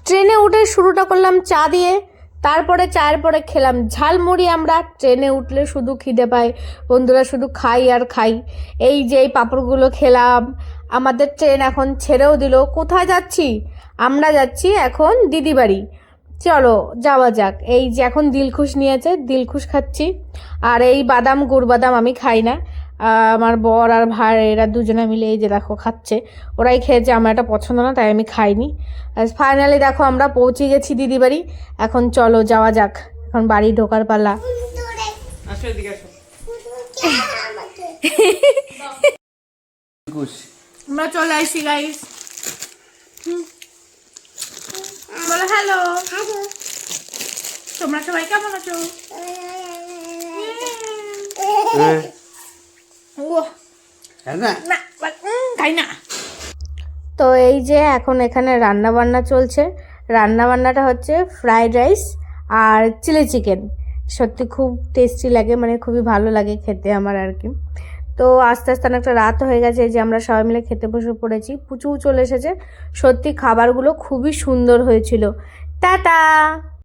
ট্রেনে উঠে শুরুটা করলাম চা দিয়ে, তারপরে চায়ের পরে খেলাম ঝালমুড়ি। আমরা ট্রেনে উঠলে শুধু খিদে পাই বন্ধুরা, শুধু খাই আর খাই। এই যে এই পাঁপড়গুলো খেলাম। আমাদের ট্রেন এখন ছেড়েও দিল। কোথায় যাচ্ছি? আমরা যাচ্ছি এখন দিদি বাড়ি। চলো যাওয়া যাক। এই যে এখন দিলখুশ নিয়েছে, দিলখুশ খাচ্ছি। আর এই বাদাম, গুড় বাদাম আমি খাই না। আমার বর আর ভাই এরা দুজনে মিলে এই যে দেখো খাচ্ছে। ওরাই খেয়েছে, আমার এটা পছন্দ না তাই আমি খাইনি। আর ফাইনালি দেখো আমরা পৌঁছে গেছি দিদি বাড়ি। এখন চলো যাওয়া যাক, এখন বাড়ি ঢোকার পালা। আমরা চলে আসি গাইস। বলো হ্যালো। তোমরা সবাই কেমন আছো? খাই না। তো এই যে এখন এখানে রান্না বান্না চলছে। রান্না বান্নাটা হচ্ছে ফ্রাইড রাইস আর চিলি চিকেন। সত্যি খুব টেস্টি লাগে, মানে খুবই ভালো লাগে খেতে আমার আর কি। তো আস্তে আস্তে অনেকটা রাত হয়ে গেছে, যে আমরা সবাই মিলে খেতে বসে পড়েছি। পুচু চলে এসেছে। সত্যি খাবারগুলো খুবই সুন্দর হয়েছিল। টাটা।